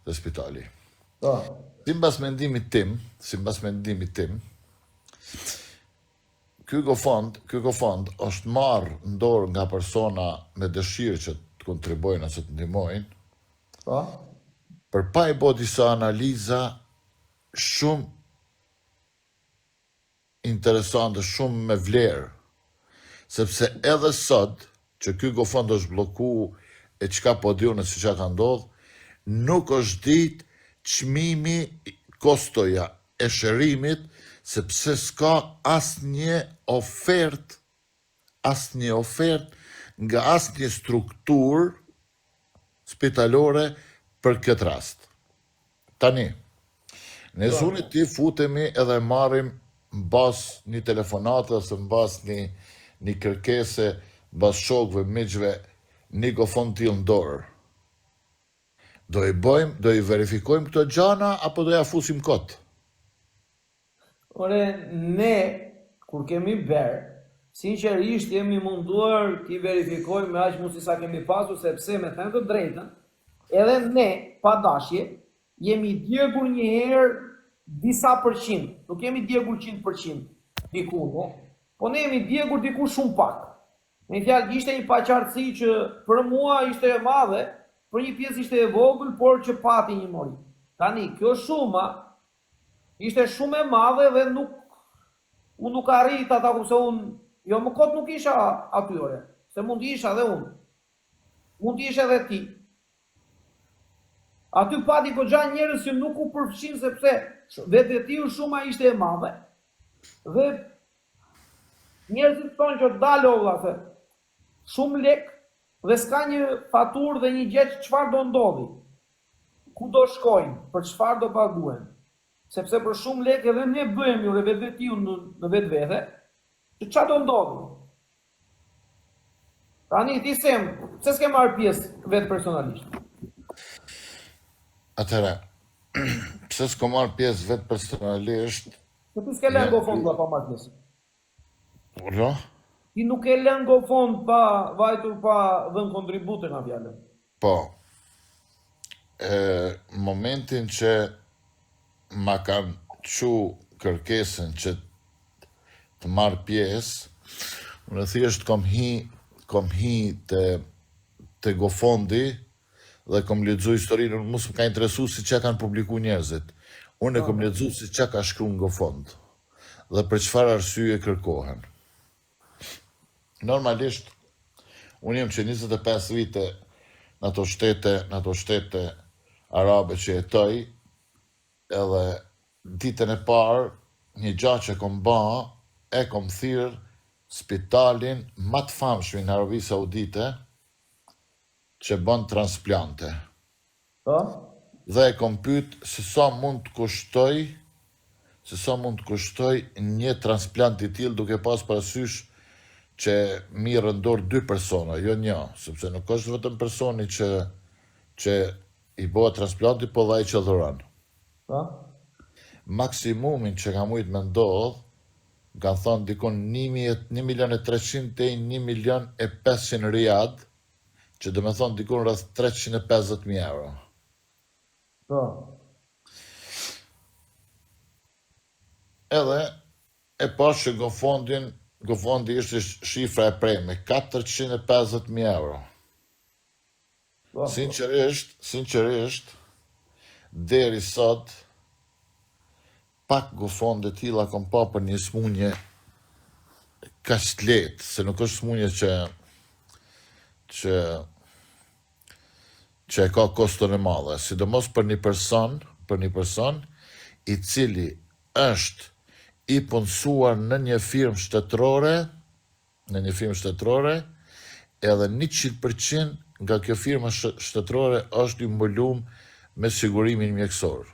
dhe spitali. Po. Simbas mendimit tim, ky GoFund është marrë në dorë nga persona me dëshirë që të kontribojnë ose të ndihmojnë, Po. për pa i bo disa analiza shumë interesante, shumë me vlerë, sepse edhe sot që ky GoFund është bloku e çka po diunë se çka ka ndodhur, nuk është ditë çmimi, kostoja e shërimit, sepse s'ka asnjë ofertë nga asnjë strukturë spitalore për këtë rast. Tani, ne zuni ti futemi edhe marrim mbas një telefonate ose mbas një kërkese, mbas shokëve, miqve, një GoFund t'il në dorë. Do i verifikojmë këto gjana, apo do ja fusim kot? Ore, ne, kur kemi berë, sinqerisht jemi munduar t'i verifikojmë me aq mundësi sa kemi pasur, sepse me thënë të drejtën, edhe ne, pa dashje, jemi djegur një herë disa përqind, nuk jemi djegur 100% diku, no? Po ne jemi djegur diku shumë pak. Me fjalë, ishte një paqartësi që për mua ishte e madhe, për një pjesë ishte e vogël, por që pati një mori. Tani, kjo shuma ishte shumë e madhe dhe unë nuk arrita ta kupse unë, jo më kot nuk isha atyre, se mund isha dhe unë, mund isha edhe ti. Aty pati goxha njerëz që nuk u përfshin sepse vetvetiu shuma ishte e madhe. Dhe njerëzit thonë që dalë olla se shumë lek dhe s'ka një faturë dhe një gjë çfarë do ndodhi. Ku do shkojnë, për çfarë do paguhen. Sepse për shumë lek edhe ne bëhemi ure vetvetiu në vetvete, që çfarë do ndodhi. Tani ti sem, pse s'ke marrë pjesë vetë personalisht? Atëra, pse s'ko marrë pjesë vetë personalisht? Se ti s'ke lënë GoFund pa marrë pjesë. Ro? Ti nuk e lën GoFund pa vajtur pa dhënë kontribute nga fjalën. Po. Momentin që ma kanë çu kërkesën që të marr pjesë, unë thjesht kom hi te GoFundi dhe kom lexuar historinë, mos më ka interesuar si çka kanë publikuar njerëzit. Unë kom lexuar si çka ka shkruar në GoFund dhe për çfarë arsye kërkohen. Normalisht, unë jem që 25 vite në ato shtete arabe që jetoj, edhe ditën e parë, një gjatë që kom ba, e kom thirr spitalin më të famshëm në Arabi Saudite, që bën transplante. Po? Dhe e kom pyet se sa mund të kushtoj një transplant i tillë, duke pas parasysh që mirën dorë 2 persona, jo një, sepse nuk është vetëm personi që i bëhet transplanti, po dhe ai që dhuron. Po? Maksimumin që ka mujt me ndodh, kanë thonë dikon 1.300.000 te 1.500.000 riad, që do me thonë dikon rreth 350.000 euro. Po. Edhe e pas që GoFundi ishte shifra e preme, 450.000 euro. Po. Sinqerisht, deri sot, pak GoFundi tilla kom pa për një smunje kaq të lehtë, se nuk është smunje që e ka koston e madhe, sidomos për një person i cili është i punësuar në një firmë shtetërore, edhe 100% nga kjo firma shtetërore është i mbuluar me sigurimin mjekësor.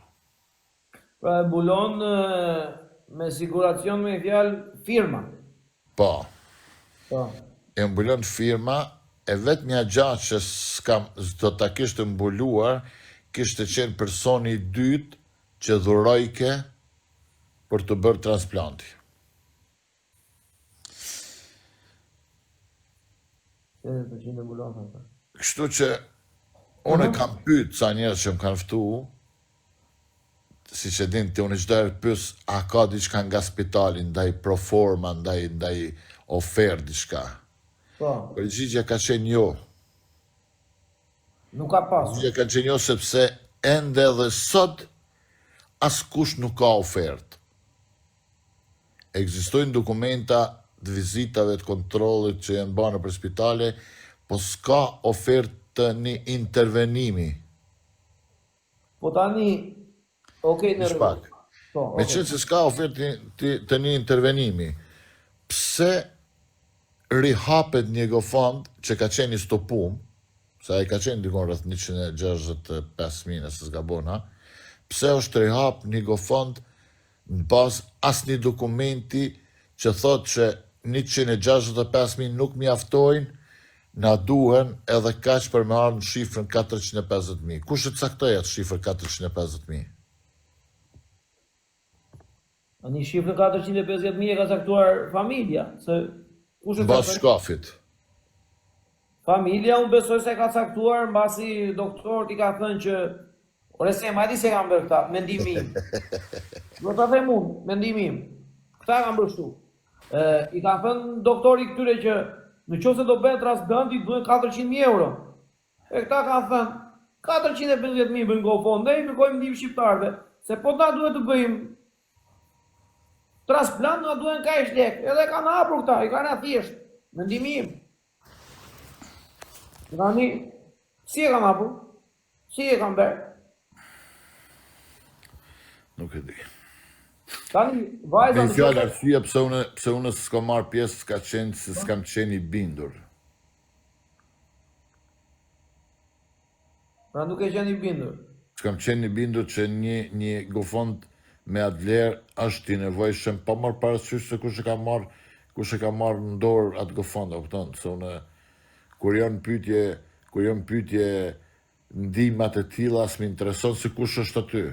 Pra e mbulon me siguracion me fjalë firma. Po. Po. E mbulon firma, e vetmja gjatë që s'do ta kishte mbuluar, kishte qenë personi i dytë që dhurojke për të bërë transplanti. Kështu që Unë kam pyet ca njerëz që më kanë ftu, si që din të unë çdo herë pyes, a ka diçka nga spitali, ndaj proforma, ndaj ofertë diçka. Po, Përgjigjja ka qenë jo. nuk ka pasur. Përgjigjja ka qenë jo sepse ende dhe sot askush nuk ka ofertë. Ekzistojnë dokumenta të vizitave të kontrollit që janë bërë për spitale, po s'ka ofertë të një intervenimi. Po tani, okej në Shpak. Po, Me qenë se s'ka ofertë të një intervenimi, pse rihapet një GoFund që ka qenë i stopum, sa e ka qenë dikon rreth 165.000 nëse s'gabona, pse është rihap një GoFund në bazë asnjë dokumenti që thotë që 165.000 nuk mjaftojnë, na duhen edhe kaq për me ardhur në shifrën 450.000. Kush e caktoi atë shifër 450.000? Një shifrën 450.000 e ka caktuar familja, se kush e Mbas caktoi? shkafit. Familja unë besoj se ka caktuar mbasi doktorët i ka thënë që ore se ma di se kanë bërë këta, mendimi im. Do ta them unë, mendimi im. Këta kanë bërë kështu. I kanë thënë doktori këtyre që në qoftë se do bëhen transplanti duhen 400.000 euro. E këta kanë thënë 450.000 bëjmë GoFund, ne i kërkojmë ndihmë shqiptarëve, se po na duhet të bëjmë transplant, na duhen kaq lekë. Edhe kanë hapur këta, i kanë thjesht. Mendimi im. Tani, si e kanë hapur? Si e kanë bërë? Nuk e di. Tani, vajza Me fjallë arsye pse unë s'kam marrë pjesë s'ka qenë se s'kam qenë i bindur. pra nuk e qenë i bindur. S'kam qenë i bindur që një GoFund me atë vlerë është i nevojshëm, pa marrë parasysh se kush e ka marrë në dorë atë GoFund, kupton? Se unë kur janë pyetje ndihmat e tilla s'më intereson se kush është aty.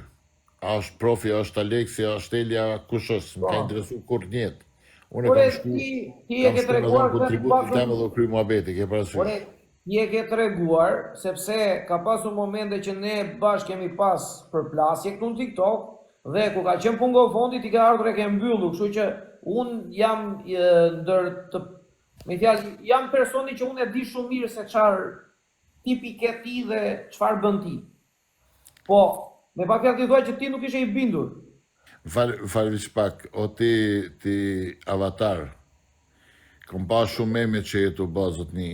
A është profi, a është Aleksi, a është Elia, kush është, më ka interesu kur njët. Unë Ore, kam shku, ti e ke me dhënë treguar kontributin tem edhe u kry muhabeti, ke parasysh. Ore, ti e ke treguar sepse ka pasur momente që ne bashkë kemi pas përplasje këtu në TikTok dhe ku ka qenë punë GoFundi ti ke ardhur e ke mbyllur, kështu që un jam ndër të me fjalë jam personi që unë e di shumë mirë se çfarë tipi ke ti dhe çfarë bën ti. Po, me pak fjalë ti thua që ti nuk ishe i bindur. Falë pak, o ti avatar, kom pa shumë meme që jetu bazët një,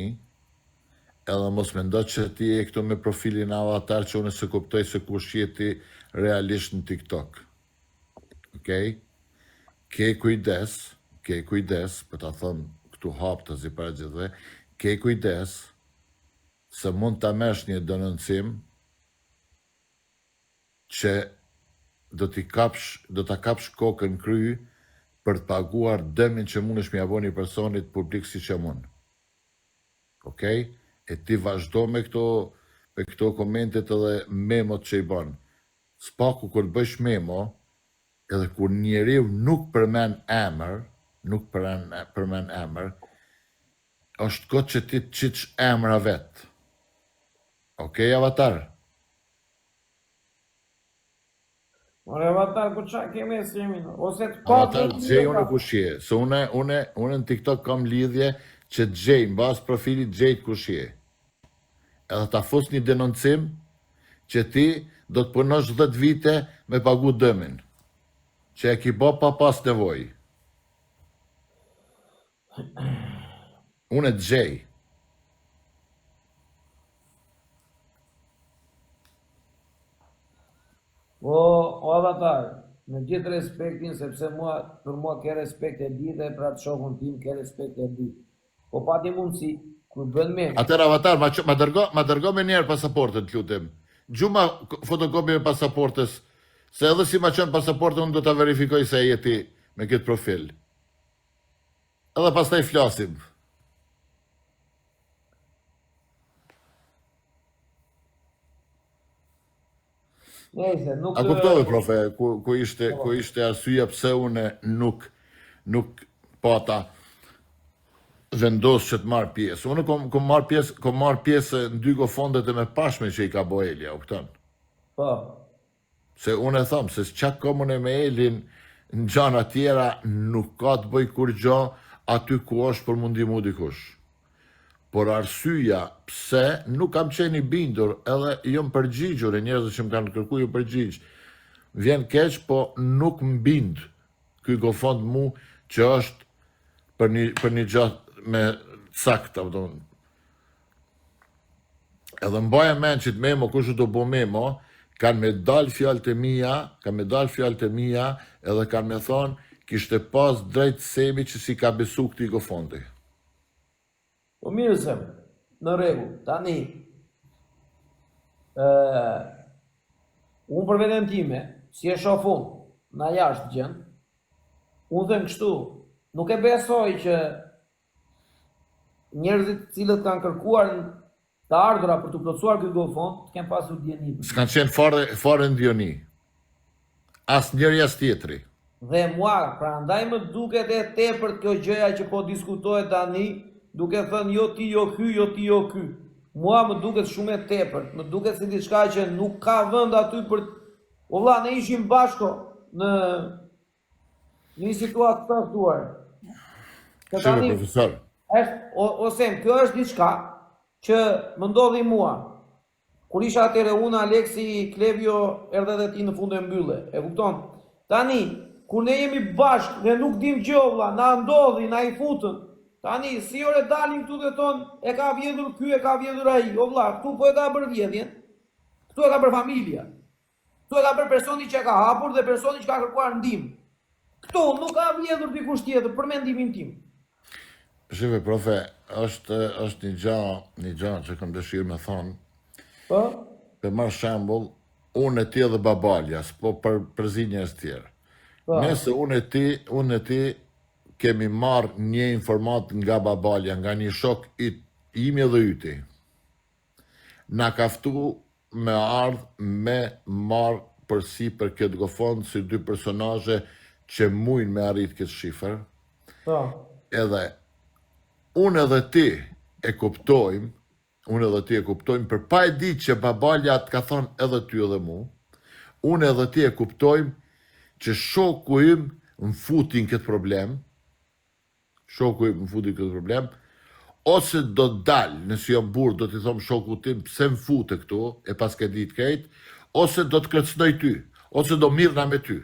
edhe mos me ndo që ti e këto me profilin avatar që unë se kuptoj se kush jeti realisht në TikTok. Okej? Ke kujdes, për ta thënë këtu hap të zi para gjithve, ke kujdes se mund ta mesh një denoncim që do ta kapsh kokën kry për të paguar dëmin që mundesh me ia bëni personit publik siç e mund. Okej? E ti vazhdo me këto komentet edhe memot që i bën. Spaku kur bësh memo, edhe kur njeriu nuk përmend emër, është kot që ti të qiç emra vet. Okej, avatar? Ore avatar, po çka kemi si jemi? Ose të pa Avatar gjej unë kush je. Se unë në TikTok kam lidhje që gjej, mbas profilit gjej kush je. Edhe ta fus një denoncim që ti do të punosh 10 vite me pagu dëmin. Që e ki bo pa pas nevoj. Unë e gjej. O avatar, me gjithë respektin, sepse për mua ke respekt e di dhe pra të shokun tim ke respekt e di. Po pati mundësi, kur bën me. Atër avatar, ma dërgo me njerë pasaportën, të lutem. Gjuma fotokopi me pasaportës, se edhe si ma qënë pasaportën, unë do të verifikoj se e jeti me këtë profil. Edhe pas taj flasim. Nëse, nuk... A kuptove, profe, ku ishte arsyeja pse une nuk pata vendos që të marrë pjesë. Unë kom marrë pjesë në 2 gofondet e me pashme që i ka bo Eli, u këtën. Po. Se unë e thamë, se qa komën e me Elin në gjana tjera nuk ka të bëj kur gjo aty ku është për mundi mu dikush. Por arsyja pse nuk kam qeni bindur edhe jom përgjigjur e njerëzit që më kanë kërku ju përgjigj. Vjen keq, po nuk më bind ky gofond mu që është për një gjatë me sakta. Edhe mbaja men që të memo, kush do bo memo, kanë me dalë fjallët e mia, edhe kanë me thonë, kishte pas drejt semi që si ka besu këti gofondi. Po mirë se, në rregull, tani, unë për veten time, si e shoh unë, na jashtë gjën, unë them kështu, nuk e besoj që njerëzit cilët kanë kërkuar të ardhura për të plotësuar ky gofond, të kenë pasur dieni. S'kan qenë fare ndjoni. As njëri as tjetri. Dhe mua, prandaj më duket e tepërt kjo gjëja që po diskutohet tani, duke thënë jo ti jo ky, jo ti jo ky. Mua më duket shumë e tepërt, më duket si diçka që nuk ka vend aty për o vlla, ne ishim bashko në një situatë të caktuar. Shiko, profesor. Ose kjo është diçka që më ndodhi mua. Kur isha atëre unë, Aleksi Klevjo erdhe dhe ti në fund e mbylle. E kupton? Tani, kur ne jemi bashkë dhe nuk dim gjë vlla, na ndodhi, na i futën. Tani, si ore dalim këtu dhe tonë, e ka vjedhur ky, e ka vjedhur ai. O vlla, këtu po e ka bërë vjedhjen. Këtu e ka bërë familja. Këtu e ka bërë personi që ka hapur dhe personi që ka kërkuar ndihmë. Këtu nuk ka vjedhur dikush tjetër për mendimin tim. Shive, profe, është një gjë që kam dëshirë me thonë. Po? Për marrë shembull, unë e ti dhe babaljas, po për zinjës tjerë. Po. Nëse unë e ti kemi marrë një informat nga babalja, nga një shok imi dhe yti. Na kaftu me ardhë me marrë përsi për këtë gofond si 2 personazhe që mujnë me arrit këtë shifër. Po. Edhe unë edhe ti e kuptojmë, për pa e ditë që babalja të ka thonë edhe ty edhe mu, unë edhe ti e kuptojmë që shoku im më futin këtë problem, ose do të dalë, nëse jam burr do t'i thom shoku tim pse më fute këtu, e pas ke ditë krejt, ose do të kërcënoj ty, ose do mirna me ty.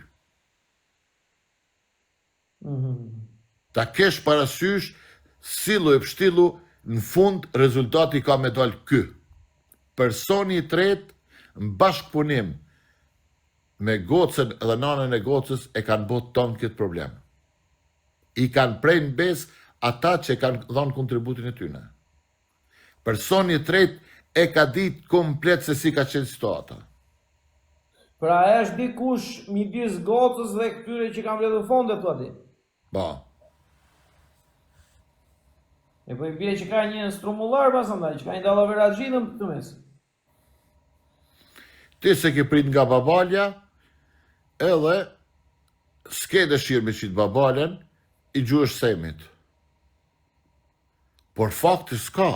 Ta kesh parasysh, sillu e pështillu, në fund rezultati ka me dalë ky. Personi i tretë, në bashkëpunim me gocën dhe nanën e gocës e kanë botë tonë këtë problem. I kanë prejnë besë ata që kanë dhënë kontributin e tyne. Personi i tretë e ka ditë komplet se si ka qenë situata. Pra është dikush midis gocës dhe këtyre që kanë mbledhur fondet aty. Ba. E po i bie që ka një strumullar pasandaj, që ka një dallaveraxhi në këtë mes. Ti se ke prit nga babalja, edhe s'ke dëshirë me qitë babalen, i gjuhësh semit. Por fakti s'ka,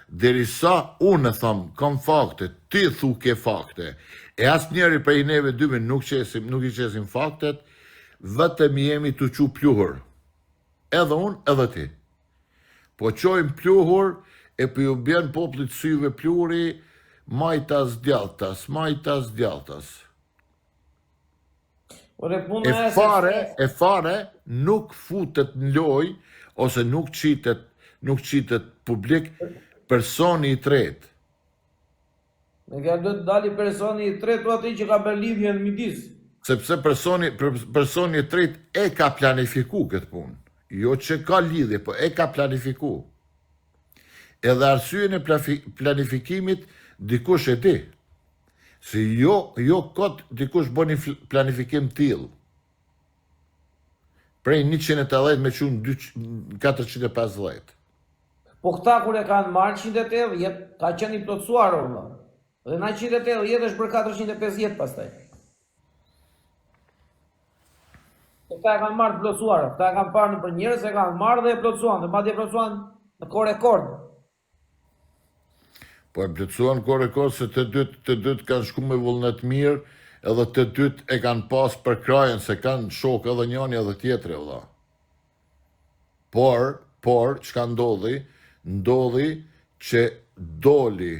derisa unë e thamë, kam fakte, ti thu ke fakte, e asë njeri prej neve dyme nuk i qesim faktet, vetëm jemi të qu pluhur. Edhe unë, edhe ti. Po qojmë pluhur, e për ju bjen poplit syve pluhuri, majtas djaltas. E fare nuk futet në loj, ose nuk qitet publik, personi i tretë. Ne ka do të dali personi i tretë aty që ka bërë lidhjen midis. Sepse personi i tretë e ka planifiku këtë punë. Jo që ka lidhje, po e ka planifiku. Edhe arsyen e planifikimit dikush e di. Se jo kot dikush bën një planifikim tillë. Prej 180 me qunë 450. Po këta kur e kanë marrë 180, ka qenë i plotësuar valla. Dhe na 180 është për 450 pastaj. Këta e kanë marrë të plotësuar, këta e kanë parë në për njerëz e kanë marrë dhe e plotësuan, dhe madje plotësuan në kohë rekord. Po e plotësuan kohë rekord se të dytë kanë shku me vullnet mirë, edhe të dytë e kanë pas për krajen, se kanë shok edhe njëri edhe tjetri, vëlla. Por, çka ndodhi? Ndodhi që doli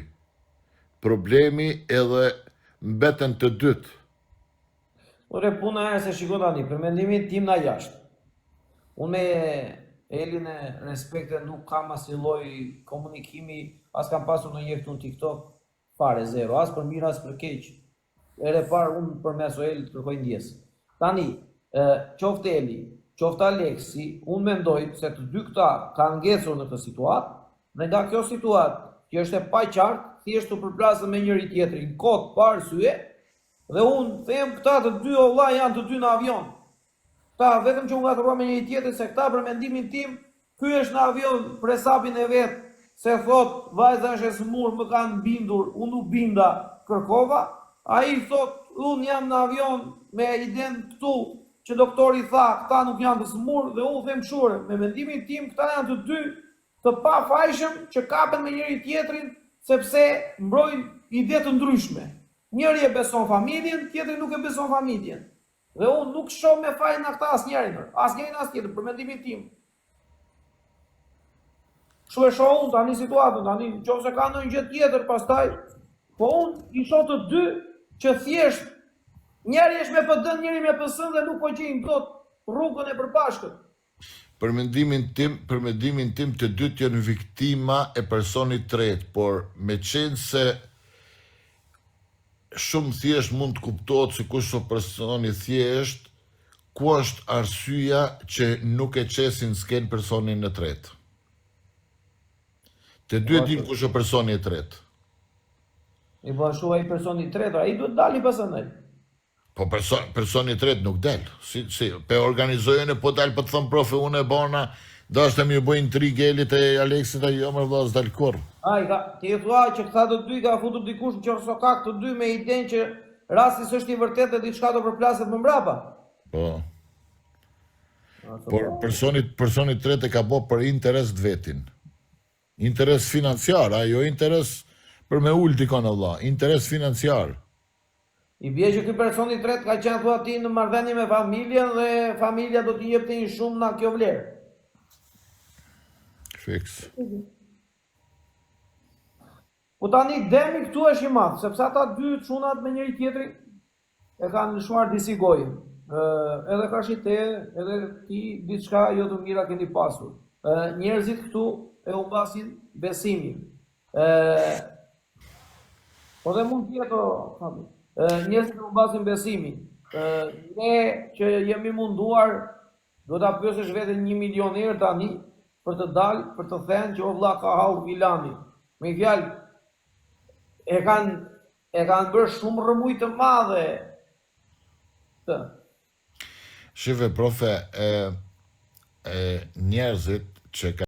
problemi edhe mbeten të dytë. Ore, puna e se shiko tani, për mendimin tim na jashtë. Unë me Elin e respekte nuk kam asnjë lloj komunikimi, as kam pasur ndonjëherë këtu në TikTok, fare zero, as për mirë as për keq. Ere parë unë përmes Elit kërkoj ndjesë. Tani, qoftë Eli, qoftë Aleksi, unë mendoj se të dy këta kanë ngecur në këtë situatë, dhe nga kjo situatë, që është e paqartë, thjesht të përplasën me njëri tjetrin, kot pa arsye, dhe unë them këta të dy olla janë të dy në avion. Ta vetëm që unë gaturua me njëri tjetrin se këta për mendimin tim, ky është në avion për hesabin e vet, se thot vajza është e smur, më kanë bindur, unë nuk binda, kërkova, ai thot unë jam në avion me iden këtu që doktori tha këta nuk janë të smur dhe unë them shure, me mendimin tim këta janë të dy të pa fajshëm që kapen me njëri tjetrin sepse mbrojnë ide të ndryshme. Njëri e beson familjen, tjetri nuk e beson familjen. Dhe unë nuk shoh me fajin në këta asnjërin, asnjërin as tjetër, për mendimin tim. Kështu e shoh unë tani situatën, tani nëse ka ndonjë gjë tjetër pastaj, po unë i shoh të dy që thjesht njëri është me PD, njëri me PS dhe nuk po gjejnë dot rrugën e përbashkët. Për mendimin tim të dytë janë viktima e personit tretë, por me qenë se shumë thjesht mund të kuptohet se kush është personi thjesht, ku është arsyeja që nuk e qesin s'ken personin e tretë. Të dy dim kush është personi i tretë. I po ashtu ai personi i tretë, ai duhet dali pasandaj. Po personi i tretë nuk del. Si pe organizojën e po dal po të thon profe unë e bona, dashte më bëj intrigë Elit e Aleksit ai jo më vëllaz dal kurr. Ai ti e thua që këta të dy ka futur dikush në qorsokak të dy me idenë që rasti s'është i vërtetë dhe diçka do përplaset më mbrapa. Po. Por personi i tretë e ka bë për interes të vetin. Interes financiar, jo interes për me ul dikon Allah, interes financiar. I bie që ky person i tretë ka qenë thua ti në marrëdhënie me familjen dhe familja do t'i jepte një shumë na kjo vlerë. Fiks. Po tani demi këtu është i madh, sepse ata dy çunat me njëri tjetrin e kanë lëshuar disi gojën. Edhe kashite, edhe ti diçka jo të mira keni pasur. Njerëzit këtu e humbasin besimin. Po dhe mund tjeto, njerëzit e humbasin besimin. Ne që jemi munduar, do ta pyesësh veten 1 milion herë tani për të dalë, për të thënë që o vlla ka hall Milani. Me fjalë, e kanë bërë shumë rrëmuj të madhe. Shive profe, njerëzit që